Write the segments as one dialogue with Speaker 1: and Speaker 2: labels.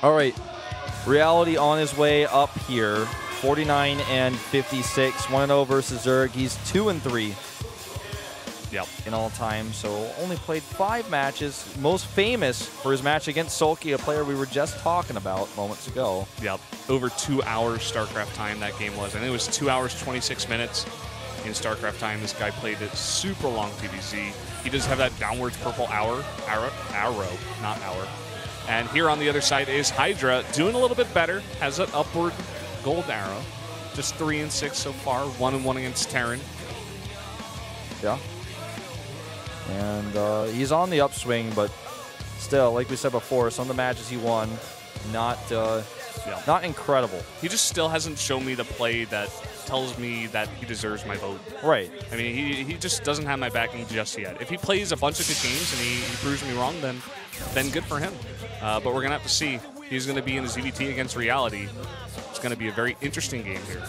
Speaker 1: All right, Reality on his way up here. 49 and 56, 1-0 versus Zerg. He's 2-3.
Speaker 2: Yep.
Speaker 1: In all time, so only played 5 matches. Most famous for his match against Sulky, a player we were just talking about moments ago.
Speaker 2: Yep. Over 2 hours StarCraft time that game was. I think it was 2 hours, 26 minutes in StarCraft time. This guy played it super long TVZ. He does have that downwards purple arrow, not hour. And here on the other side is Hydra, doing a little bit better. Has an upward gold arrow. Just 3 and 6 so far. 1-1 against Terran.
Speaker 1: Yeah. And he's on the upswing, but still, like we said before, some of the matches he won, not incredible.
Speaker 2: He just still hasn't shown me the play that tells me that he deserves my vote.
Speaker 1: Right.
Speaker 2: I mean, he just doesn't have my backing just yet. If he plays a bunch of good games and he proves me wrong, then good for him. But we're going to have to see. He's going to be in a ZVT against Reality. It's going to be a very interesting game here.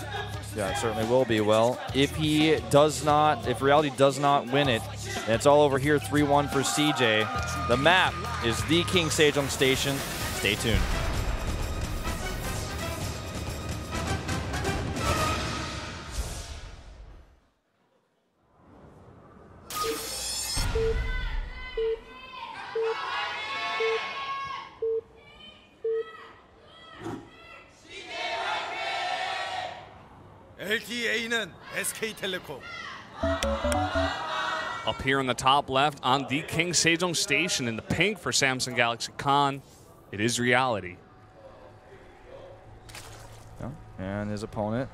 Speaker 1: Yeah, it certainly will be. Well, if Reality does not win it, and it's all over here 3-1 for CJ. The map is the King Sejong Station. Stay tuned.
Speaker 3: LTA는 SK텔레콤.
Speaker 2: Up here in the top left on the King Sejong Station in the pink for Samsung Galaxy Con, it is Reality.
Speaker 1: Yeah. And his opponent,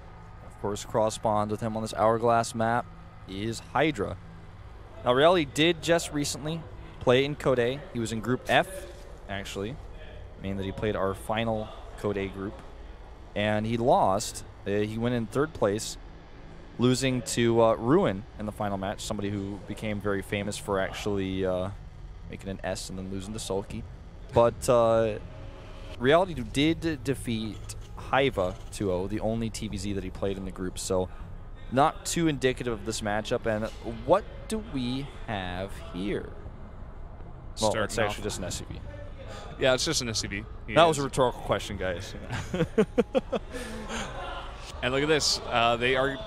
Speaker 1: of course, cross-bonds with him on this Hourglass map, is Hydra. Now, Reality did just recently play in Code A. He was in Group F, actually, meaning that he played our final Code A group. And he lost. He went in 3rd place, losing to Ruin in the final match, somebody who became very famous for actually making an S and then losing to Sulky. But Reality did defeat Hydra 2-0, the only TVZ that he played in the group. So not too indicative of this matchup. And what do we have here? Well, it's actually just an SCV.
Speaker 2: Yeah, it's just an SCV.
Speaker 1: That was a rhetorical question, guys.
Speaker 2: And look at this. They are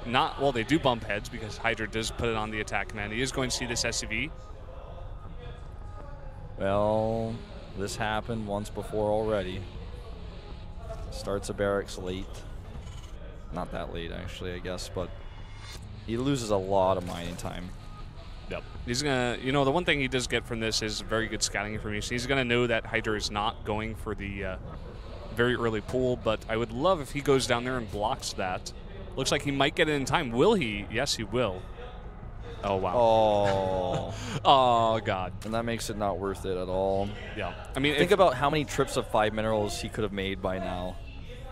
Speaker 2: not, well, they do bump heads because Hydra does put it on the attack command. He is going to see this SCV.
Speaker 1: Well, this happened once before already. Starts a barracks late. Not that late, actually, I guess, but he loses a lot of mining time.
Speaker 2: Yep. He's going to, you know, the one thing he does get from this is very good scouting information. He's going to know that Hydra is not going for the very early pull, but I would love if he goes down there and blocks that. Looks like he might get it in time. Will he? Yes, he will. Oh, wow.
Speaker 1: Oh.
Speaker 2: Oh, God.
Speaker 1: And that makes it not worth it at all.
Speaker 2: Yeah. I mean,
Speaker 1: think about how many trips of 5 minerals he could have made by now.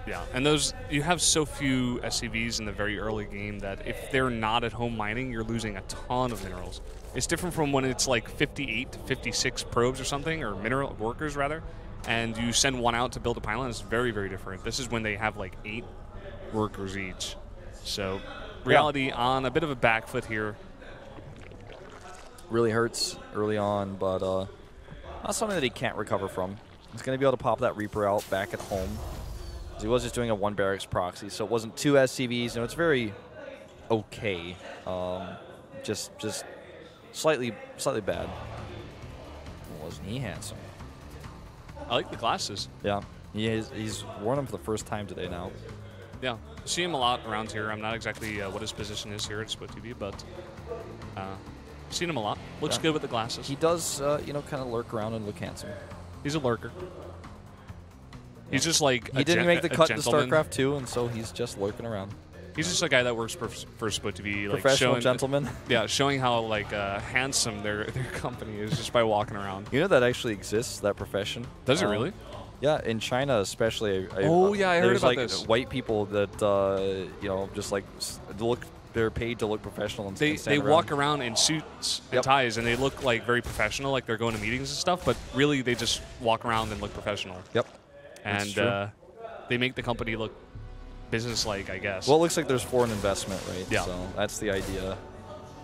Speaker 2: Yeah, and those, you have so few SCVs in the very early game that if they're not at home mining, you're losing a ton of minerals. It's different from when it's like 58 to 56 probes or something, or mineral workers rather, and you send one out to build a pylon. It's very, very different. This is when they have like 8 workers each. So Reality on a bit of a back foot here.
Speaker 1: Really hurts early on, but not something that he can't recover from. He's going to be able to pop that Reaper out back at home. He was just doing a 1 barracks proxy, so it wasn't 2 SCVs. You know, it's very okay. Just slightly bad. Wasn't he handsome?
Speaker 2: I like the glasses.
Speaker 1: Yeah, he's worn them for the first time today now.
Speaker 2: Yeah, see him a lot around here. I'm not exactly what his position is here at SPL2014, but seen him a lot. Looks good with the glasses.
Speaker 1: He does, you know, kind of lurk around and look handsome.
Speaker 2: He's a lurker. He's just like
Speaker 1: he didn't make the cut to
Speaker 2: gentleman.
Speaker 1: StarCraft 2, and so he's just lurking around.
Speaker 2: He's just a guy that works for SPL2014, like
Speaker 1: professional
Speaker 2: showing,
Speaker 1: gentleman.
Speaker 2: Yeah, showing how like handsome their company is just by walking around.
Speaker 1: You know that actually exists, that profession.
Speaker 2: Does it really?
Speaker 1: Yeah, in China especially.
Speaker 2: Oh yeah, I heard about
Speaker 1: this.
Speaker 2: this.
Speaker 1: White people that you know, just like look. They're paid to look professional and
Speaker 2: they walk around in suits and ties, and they look like very professional, like they're going to meetings and stuff. But really, they just walk around and look professional.
Speaker 1: Yep.
Speaker 2: And they make the company look business-like, I guess.
Speaker 1: Well, it looks like there's foreign investment, right?
Speaker 2: Yeah.
Speaker 1: So that's the idea.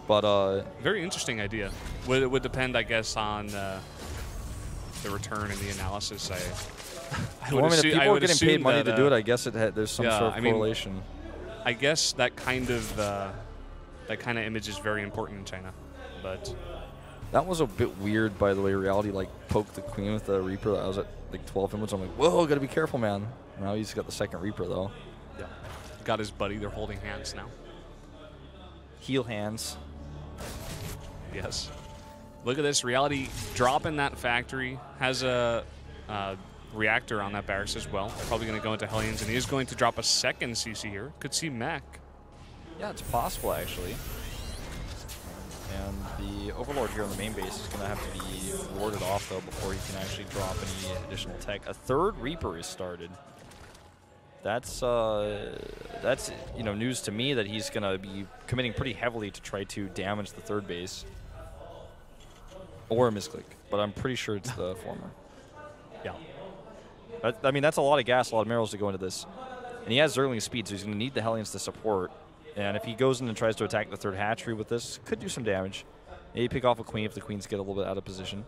Speaker 1: But
Speaker 2: very interesting idea. Would depend, I guess, on the return and the analysis, I
Speaker 1: Well,
Speaker 2: would
Speaker 1: I mean, if
Speaker 2: assume,
Speaker 1: people are getting paid money
Speaker 2: that,
Speaker 1: to do it, I guess there's some
Speaker 2: yeah,
Speaker 1: sort
Speaker 2: I
Speaker 1: of
Speaker 2: mean,
Speaker 1: correlation.
Speaker 2: I guess that kind of image is very important in China, but
Speaker 1: That was a bit weird, by the way. Reality like poked the queen with the Reaper. That was at like 12 inputs. I'm like, whoa, gotta be careful, man. Now he's got the second Reaper though.
Speaker 2: yeah, got his buddy. They're holding hands now.
Speaker 1: Heel hands.
Speaker 2: Yes. Look at this. Reality dropping that factory. Has a reactor on that barracks as well. Probably going to go into Hellions, and he is going to drop a second CC here. Could see mech.
Speaker 1: Yeah, it's possible, actually. And the Overlord here on the main base is going to have to be warded off, though, before he can actually drop any additional tech. A third Reaper is started. That's news to me that he's going to be committing pretty heavily to try to damage the third base. Or a misclick, but I'm pretty sure it's the former.
Speaker 2: Yeah.
Speaker 1: I mean, that's a lot of gas, a lot of minerals to go into this. And he has Zergling speed, so he's going to need the Hellions to support. And if he goes in and tries to attack the third hatchery with this, could do some damage. Maybe pick off a queen if the queens get a little bit out of position.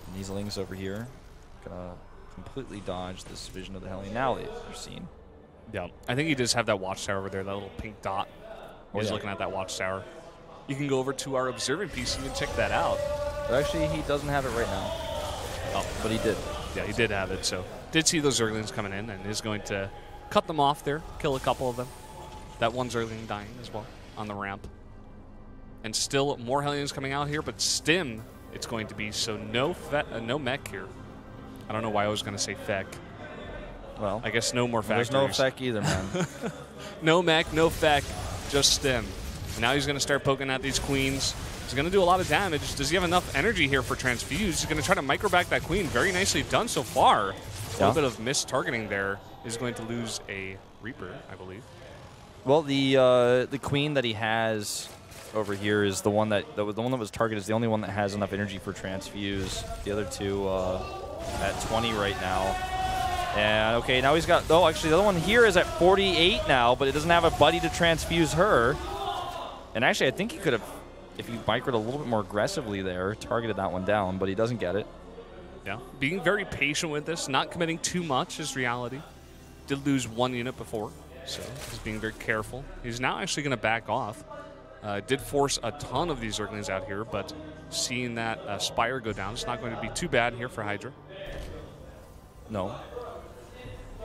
Speaker 1: And these lings over here gonna completely dodge this vision of the Hellion. Now they're seen.
Speaker 2: Yeah. I think he does have that watchtower over there, that little pink dot. He's
Speaker 1: yeah.
Speaker 2: looking at that watchtower. You can go over to our observant piece and you can check that out.
Speaker 1: But actually, he doesn't have it right now. Oh, but he did.
Speaker 2: Yeah, he did have it, so did see those Zerglings coming in and is going to cut them off there, kill a couple of them. That one Zergling dying as well on the ramp. And still more Hellions coming out here, but Stim it's going to be, so no mech here. I don't know why I was going to say feck.
Speaker 1: Well,
Speaker 2: I guess no more factories.
Speaker 1: There's no feck either, man.
Speaker 2: No mech, no feck, just Stim. Now he's going to start poking at these queens. He's going to do a lot of damage. Does he have enough energy here for Transfuse? He's going to try to micro back that queen. Very nicely done so far. A little bit of missed-targeting there. Is going to lose a Reaper, I believe.
Speaker 1: Well, the queen that he has over here is the one that was targeted is the only one that has enough energy for Transfuse. The other two at 20 right now. And okay, now he's got. Oh, actually, the other one here is at 48 now, but it doesn't have a buddy to transfuse her. And actually, I think he could have, if he microed a little bit more aggressively there, targeted that one down, but he doesn't get it.
Speaker 2: Yeah, being very patient with this, not committing too much is reality. Did lose one unit before, so he's being very careful. He's now actually going to back off. Did force a ton of these Zerglings out here, but seeing that Spire go down, it's not going to be too bad here for Hydra.
Speaker 1: No.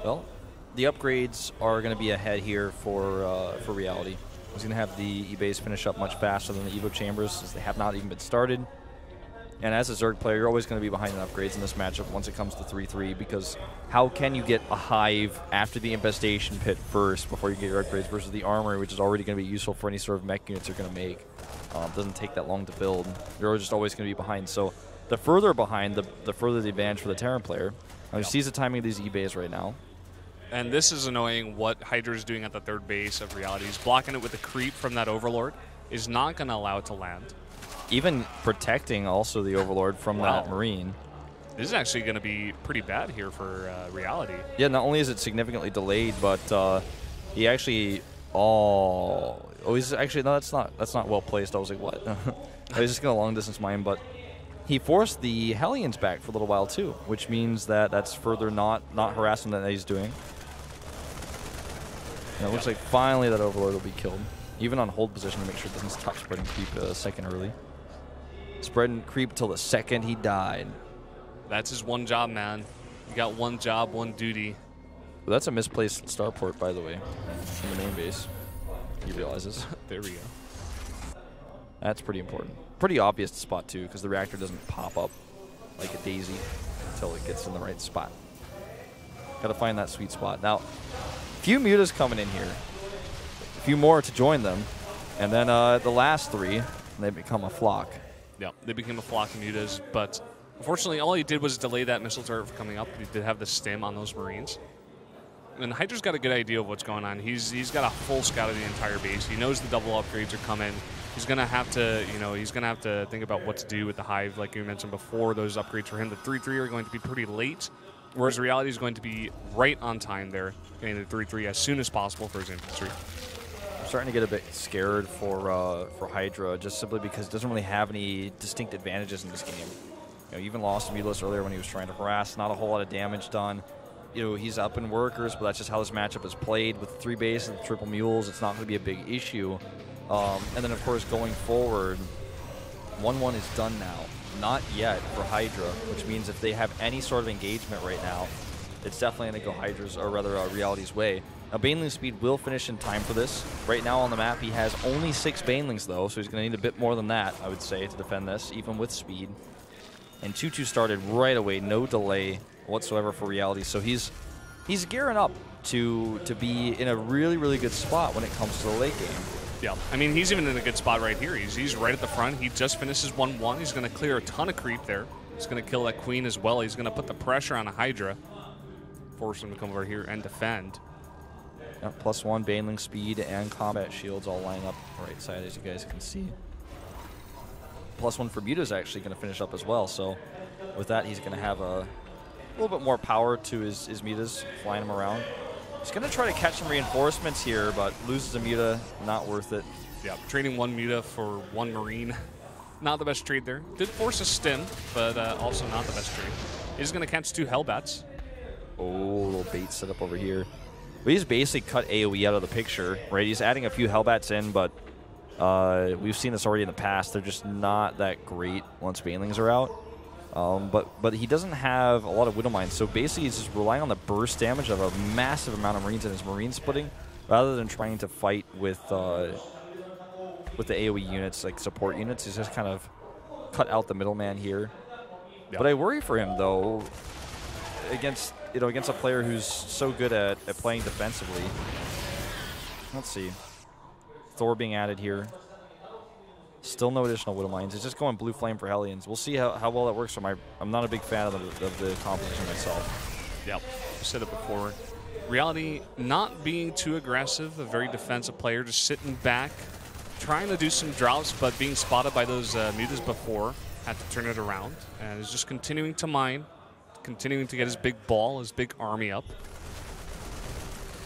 Speaker 1: Well, the upgrades are going to be ahead here for reality. He's going to have the E-base finish up much faster than the Evo chambers, as they have not even been started. And as a Zerg player, you're always going to be behind in upgrades in this matchup once it comes to 3-3, because how can you get a hive after the infestation pit first before you get your upgrades versus the armory, which is already going to be useful for any sort of mech units you're going to make. Doesn't take that long to build. You're just always going to be behind. So the further behind, the further the advantage for the Terran player. He sees the timing of these E-bays right now.
Speaker 2: And this is annoying what Hydra is doing at the third base of reality. He's blocking it with the creep from that Overlord. Is not going to allow it to land.
Speaker 1: Even protecting also the Overlord from that Marine.
Speaker 2: This is actually going to be pretty bad here for reality.
Speaker 1: Yeah, not only is it significantly delayed, but he actually... he's actually... No, that's not well placed. I was like, what? I was just going to long distance mine, but... He forced the Hellions back for a little while too, which means that that's further not harassment that he's doing. And it looks like finally that Overlord will be killed, even on hold position to make sure it doesn't stop spreading creep a second early. Spreading creep till the second he died.
Speaker 2: That's his one job, man. You got one job, one duty.
Speaker 1: Well, that's a misplaced starport, by the way, in the main base. He realizes.
Speaker 2: There we go.
Speaker 1: That's pretty important. Pretty obvious to spot too, because the reactor doesn't pop up like a daisy until it gets in the right spot. Got to find that sweet spot. Now, a few mutas coming in here, a few more to join them, and then the last three, they become a flock.
Speaker 2: Yeah, they became a flock of mutas, but unfortunately, all he did was delay that missile turret from coming up. He did have the stim on those Marines. And Hydra's got a good idea of what's going on. He's got a full scout of the entire base. He knows the double upgrades are coming. He's gonna have to, he's gonna have to think about what to do with the hive, like you mentioned before. Those upgrades for him, the 3-3 are going to be pretty late, whereas reality is going to be right on time there, getting the 3-3 as soon as possible for his infantry.
Speaker 1: I'm starting to get a bit scared for Hydra, just simply because it doesn't really have any distinct advantages in this game. even lost Mutalist earlier when he was trying to harass. Not a whole lot of damage done. He's up in workers, but that's just how this matchup is played. With 3 bases and triple mules, it's not going to be a big issue. And then, of course, going forward, 1-1 is done now. Not yet for Hydra, which means if they have any sort of engagement right now, it's definitely going to go Hydra's, or rather Reality's way. Now, Baneling speed will finish in time for this. Right now on the map, he has only 6 Banelings, though, so he's going to need a bit more than that, I would say, to defend this, even with speed. And 2-2 started right away, no delay whatsoever for Reality. So he's gearing up to be in a really, really good spot when it comes to the late game.
Speaker 2: Yeah, I mean, he's even in a good spot right here. He's right at the front. He just finishes 1-1. He's going to clear a ton of creep there. He's going to kill that queen as well. He's going to put the pressure on a Hydra, force him to come over here and defend.
Speaker 1: Yeah, +1 Baneling speed and combat shields all line up right side, as you guys can see. +1 for Muta is actually going to finish up as well. So with that, he's going to have a little bit more power to his Mutas, flying him around. He's going to try to catch some reinforcements here, but loses a Muta, not worth it.
Speaker 2: Yeah, trading 1 Muta for 1 Marine. Not the best trade there. Did force a stim, but also not the best trade. He's going to catch 2 Hellbats.
Speaker 1: Oh, little bait set up over here. But he's basically cut AoE out of the picture, right? He's adding a few Hellbats in, but we've seen this already in the past. They're just not that great once Banelings are out. But he doesn't have a lot of Widow Mines, so basically he's just relying on the burst damage of a massive amount of Marines in his Marine splitting, rather than trying to fight with the AoE units, like support units. He's just kind of cut out the middleman here. Yep. But I worry for him, though, against a player who's so good at playing defensively. Let's see. Thor being added here. Still no additional Widow Mines. It's just going Blue Flame for Hellions. We'll see how well that works for I'm not a big fan of the composition myself.
Speaker 2: Yep, I said it before. Reality not being too aggressive, a very defensive player, just sitting back, trying to do some drops, but being spotted by those Mutas before, had to turn it around, and is just continuing to mine, continuing to get his big ball, his big army up.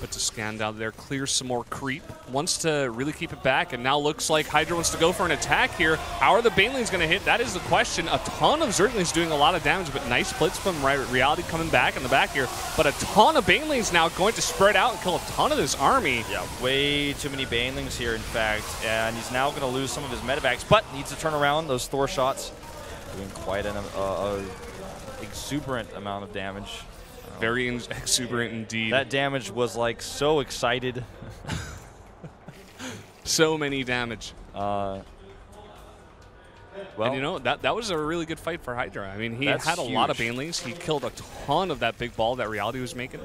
Speaker 2: Puts a scan down there, clears some more creep, wants to really keep it back, and now looks like Hydra wants to go for an attack here. How are the Banelings going to hit? That is the question. A ton of Zerglings doing a lot of damage, but nice splits from Reality coming back in the back here. But a ton of Banelings now going to spread out and kill a ton of this army.
Speaker 1: Yeah, way too many Banelings here, in fact, and he's now going to lose some of his medevacs, but needs to turn around those Thor shots. Doing quite an exuberant amount of damage.
Speaker 2: Very exuberant indeed.
Speaker 1: That damage was like so excited.
Speaker 2: So many damage.
Speaker 1: Well,
Speaker 2: and that was a really good fight for Hydra. I mean, he had a
Speaker 1: huge.
Speaker 2: lot of Banelings. He killed a ton of that big ball that Reality was making.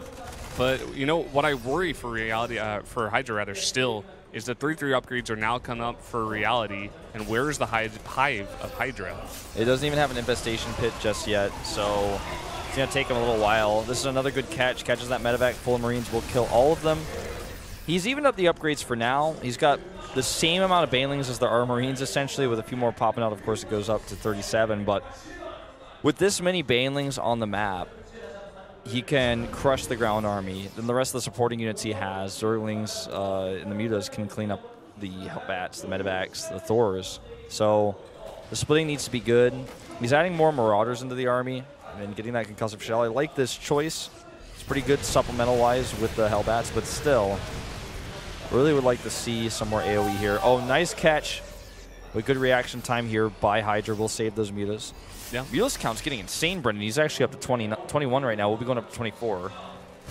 Speaker 2: But what I worry for Reality, for Hydra rather, still is the 3-3 upgrades are now coming up for Reality. And where is the hive of Hydra?
Speaker 1: It doesn't even have an infestation pit just yet, so it's going to take him a little while. This is another good catch. Catches that medevac full of Marines, will kill all of them. He's evened up the upgrades for now. He's got the same amount of Banelings as there are Marines, essentially, with a few more popping out. Of course, it goes up to 37, but with this many Banelings on the map, he can crush the ground army. Then the rest of the supporting units he has, Zerglings and the Mutas, can clean up the Hellbats, the medevacs, the Thors. So the splitting needs to be good. He's adding more Marauders into the army and getting that concussive shell. I like this choice. It's pretty good supplemental-wise with the Hellbats, but still, really would like to see some more AoE here. Oh, nice catch with good reaction time here by Hydra. We'll save those Mutas.
Speaker 2: Yeah.
Speaker 1: Mutas count's getting insane, Brendan. He's actually up to 21 right now. We'll be going up to 24.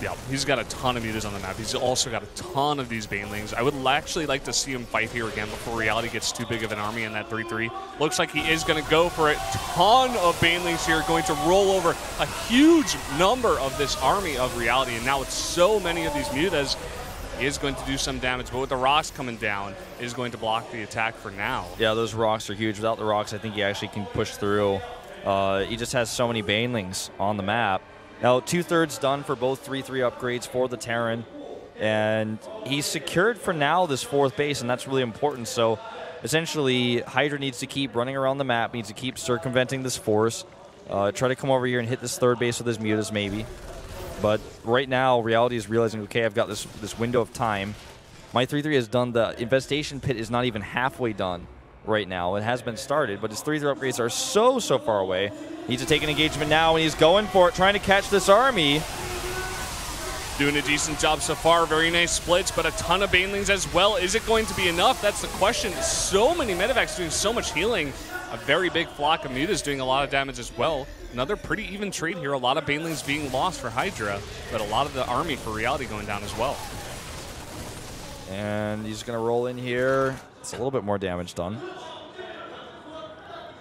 Speaker 2: Yeah, he's got a ton of Mutas on the map. He's also got a ton of these Banelings. I would actually like to see him fight here again before Reality gets too big of an army in that 3-3. Looks like he is going to go for a ton of Banelings here, going to roll over a huge number of this army of Reality. And now with so many of these Mutas, he is going to do some damage. But with the rocks coming down, it is going to block the attack for now.
Speaker 1: Yeah, those rocks are huge. Without the rocks, I think he actually can push through. He just has so many Banelings on the map. Now, 2/3 done for both 3-3 upgrades for the Terran. And he's secured for now this 4th base, and that's really important. So, essentially, Hydra needs to keep running around the map, needs to keep circumventing this force, try to come over here and hit this 3rd base with his Mutas, maybe. But right now, Reality is realizing, okay, I've got this window of time. My 3-3 is done. The infestation pit is not even halfway done. right now. It has been started, but his 3-3 upgrades are so far away. Needs to take an engagement now, and he's going for it, trying to catch this army.
Speaker 2: Doing a decent job so far. Very nice splits, but a ton of banelings as well. Is it going to be enough? That's the question. So many medevacs doing so much healing. A very big flock of mutas doing a lot of damage as well. Another pretty even trade here. A lot of banelings being lost for Hydra, but a lot of the army for Reality going down as well.
Speaker 1: And he's going to roll in here. It's a little bit more damage done.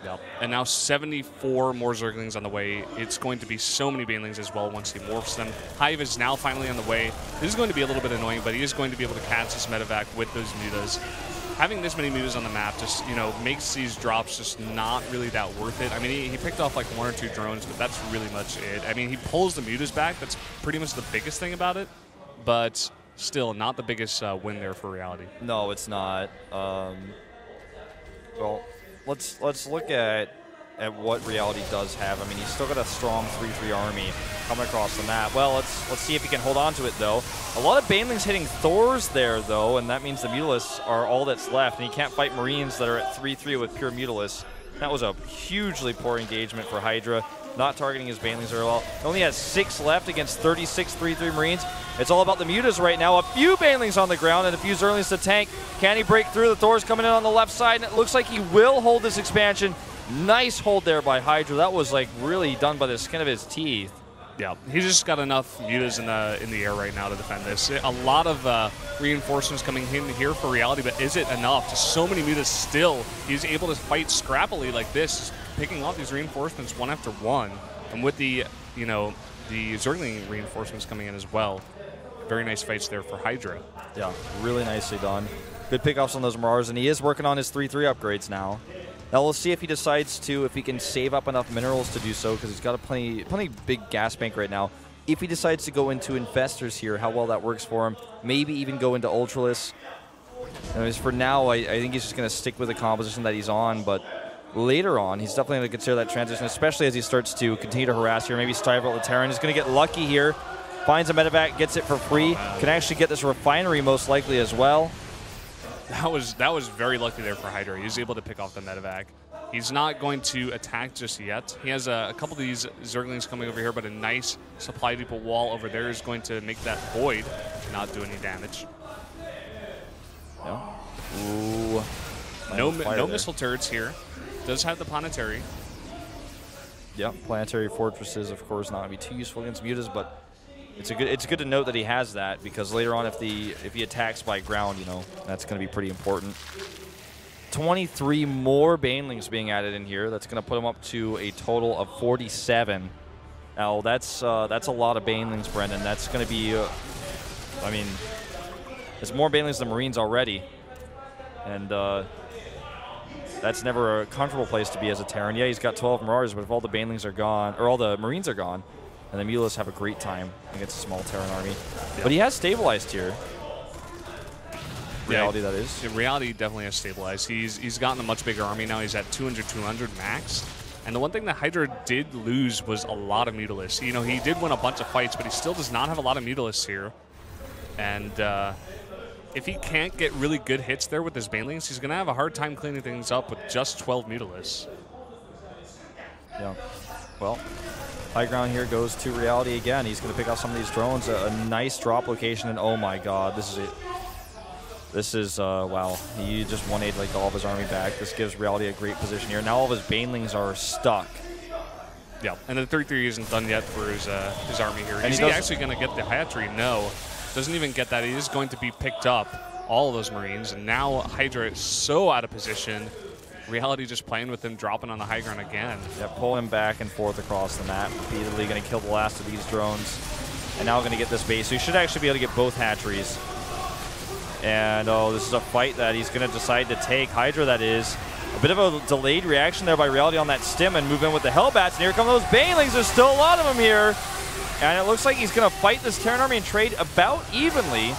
Speaker 2: Yep. And now 74 more Zerglings on the way. It's going to be so many banelings as well once he morphs them. Hive is now finally on the way. This is going to be a little bit annoying, but he is going to be able to catch this medevac with those mutas. Having this many mutas on the map just, you know, makes these drops just not really that worth it. I mean, he picked off like 1 or 2 drones, but that's really much it. I mean, he pulls the mutas back. That's pretty much the biggest thing about it, but still not the biggest win there for Reality.
Speaker 1: No, it's not. Well, let's look at what Reality does have. I mean, he's still got a strong 3-3 army coming across the map. Well, let's see if he can hold on to it, though. A lot of banelings hitting Thors there, though, and that means the Mutalisks are all that's left, and he can't fight Marines that are at 3-3 with pure Mutalisks. That was a hugely poor engagement for Hydra, not targeting his banelings very well. He only has 6 left against 36 3-3 Marines. It's all about the mutas right now. A few banelings on the ground and a few Zerglings to tank. Can he break through? The Thor's coming in on the left side, and it looks like he will hold this expansion. Nice hold there by Hydra. That was like really done by the skin of his teeth.
Speaker 2: Yeah, he's just got enough mutas in the air right now to defend this. A lot of reinforcements coming in here for Reality, but is it enough? Just so many mutas still. He's able to fight scrappily like this, picking off these reinforcements one after one. And with the, you know, the Zergling reinforcements coming in as well. Very nice fights there for Hydra.
Speaker 1: Yeah, really nicely done. Good pickoffs on those Mirars, and he is working on his 3-3 upgrades now. Now we'll see if he decides to, if he can save up enough minerals to do so, because he's got a plenty big gas bank right now. If he decides to go into Infestors here, how well that works for him. Maybe even go into Ultralisk. Anyways, for now, I think he's just going to stick with the composition that he's on, but later on, he's definitely going to consider that transition, especially as he starts to continue to harass here. Maybe Strive out the Terran. He's going to get lucky here. Finds a medevac, gets it for free. Can actually get this refinery most likely as well.
Speaker 2: That was very lucky there for Hydra. He was able to pick off the medevac. He's not going to attack just yet. He has a couple of these Zerglings coming over here, but a nice supply depot wall over there is going to make that void not do any damage.
Speaker 1: No. Ooh.
Speaker 2: No missile turrets here. Does have the planetary.
Speaker 1: Yeah, planetary fortresses, of course, not going to be too useful against mutas, but it's good to note that he has that, because later on, if he attacks by ground, you know, that's going to be pretty important. 23 more banelings being added in here. That's going to put him up to a total of 47. Now that's a lot of banelings, Brendan. That's going to be, I mean, there's more banelings than Marines already, and that's never a comfortable place to be as a Terran. Yeah, he's got 12 Mirars, but if all the banelings are gone, or all the Marines are gone, and the Mutalisks have a great time against a small Terran army. Yep. But he has stabilized here. Reality, that is.
Speaker 2: Yeah, Reality definitely has stabilized. He's gotten a much bigger army now. He's at 200 max. And the one thing that Hydra did lose was a lot of Mutalisks. You know, he did win a bunch of fights, but he still does not have a lot of Mutalisks here. And if he can't get really good hits there with his banelings, he's going to have a hard time cleaning things up with just 12 Mutalisks.
Speaker 1: Yeah. Well, high ground here goes to Reality again. He's going to pick out some of these drones. A nice drop location, and oh my god, this is it. This is, wow, he just 1-8'd like all of his army back. This gives Reality a great position here. Now all of his banelings are stuck.
Speaker 2: Yeah, and the 3-3 isn't done yet for his army here.
Speaker 1: And
Speaker 2: is he actually going to get the hatchery? No. Doesn't even get that. He is going to be picked up, all of those Marines, and now Hydra is so out of position. Reality just playing with him, dropping on the high ground again.
Speaker 1: Yeah, pull him back and forth across the map. Repeatedly going to kill the last of these drones. And now going to get this base. So he should actually be able to get both hatcheries. And, oh, this is a fight that he's going to decide to take. Hydra, that is. A bit of a delayed reaction there by Reality on that stim and move in with the Hellbats. And here come those banelings. There's still a lot of them here. And it looks like he's going to fight this Terran army and trade about evenly.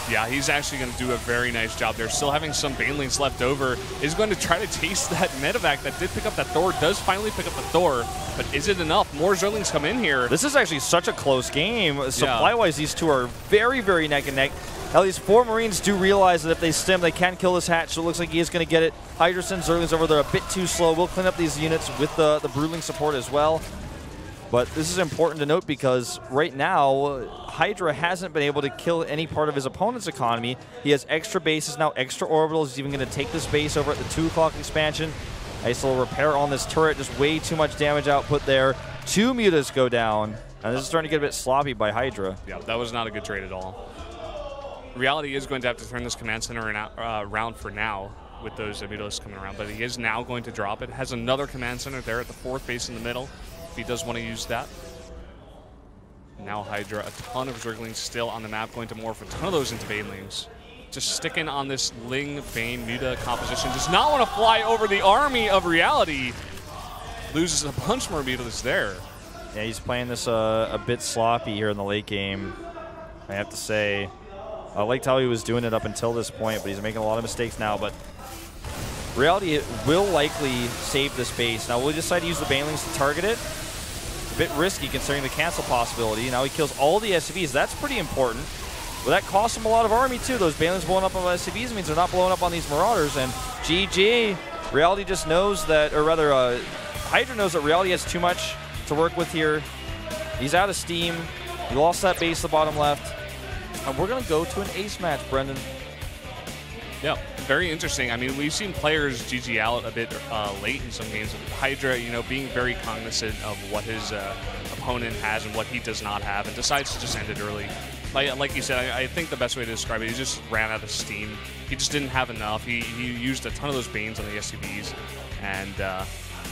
Speaker 2: Yeah, he's actually going to do a very nice job there. Still having some banelings left over. Is going to try to chase that medevac that did pick up that Thor. Does finally pick up the Thor, but is it enough? More Zerglings come in here.
Speaker 1: This is actually such a close game. Supply-wise, these two are very, very neck and neck. At least 4 Marines do realize that if they stim, they can kill this hatch, so it looks like he is going to get it. Hydra sends Zerglings over there a bit too slow. We'll clean up these units with the Broodling support as well. But this is important to note because right now, Hydra hasn't been able to kill any part of his opponent's economy. He has extra bases now, extra orbitals. He's even going to take this base over at the 2 o'clock expansion. Nice little repair on this turret, just way too much damage output there. 2 mutas go down, and this is starting to get a bit sloppy by Hydra.
Speaker 2: Yeah, that was not a good trade at all. Reality is going to have to turn this command center around for now with those mutas coming around, but he is now going to drop it. Has another command center there at the 4th base in the middle. He does want to use that. Now Hydra, a ton of Zerglings still on the map, going to morph a ton of those into Banelings. Just sticking on this Ling, Bane, Muta composition. Does not want to fly over the army of Reality. Loses a bunch more Mutas there.
Speaker 1: Yeah, he's playing this a bit sloppy here in the late game, I have to say. I liked how he was doing it up until this point, but he's making a lot of mistakes now. But Reality will likely save this base. Now, will he decide to use the Banelings to target it? Bit risky considering the cancel possibility. Now he kills all the SCVs. That's pretty important. Well, that costs him a lot of army too. Those Banelings blowing up on the SCVs means they're not blowing up on these Marauders. And GG, Reality just knows that, or rather, Hydra knows that Reality has too much to work with here. He's out of steam. He lost that base, the bottom left. And we're going to go to an ace match, Brendan.
Speaker 2: Yeah, very interesting. I mean, we've seen players GG out a bit late in some games. Hydra, you know, being very cognizant of what his opponent has and what he does not have, and decides to just end it early. Like you said, I think the best way to describe it, he just ran out of steam. He just didn't have enough. He used a ton of those Banes on the SCVs, and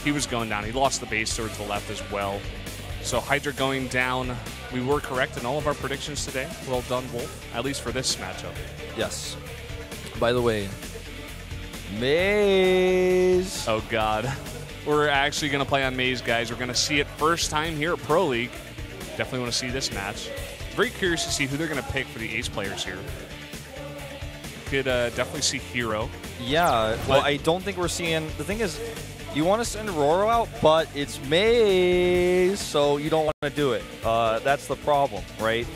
Speaker 2: he was going down. He lost the base sword to the left as well. So Hydra going down. We were correct in all of our predictions today. Well done, Wolf, at least for this matchup.
Speaker 1: Yes. By the way, Maze.
Speaker 2: Oh, God. We're actually going to play on Maze, guys. We're going to see it first time here at Pro League. Definitely want to see this match. Very curious to see who they're going to pick for the ace players here. Could definitely see Hero.
Speaker 1: Yeah, well, I don't think we're seeing... The thing is, you want to send Roro out, but it's Maze, so you don't want to do it. That's the problem, right?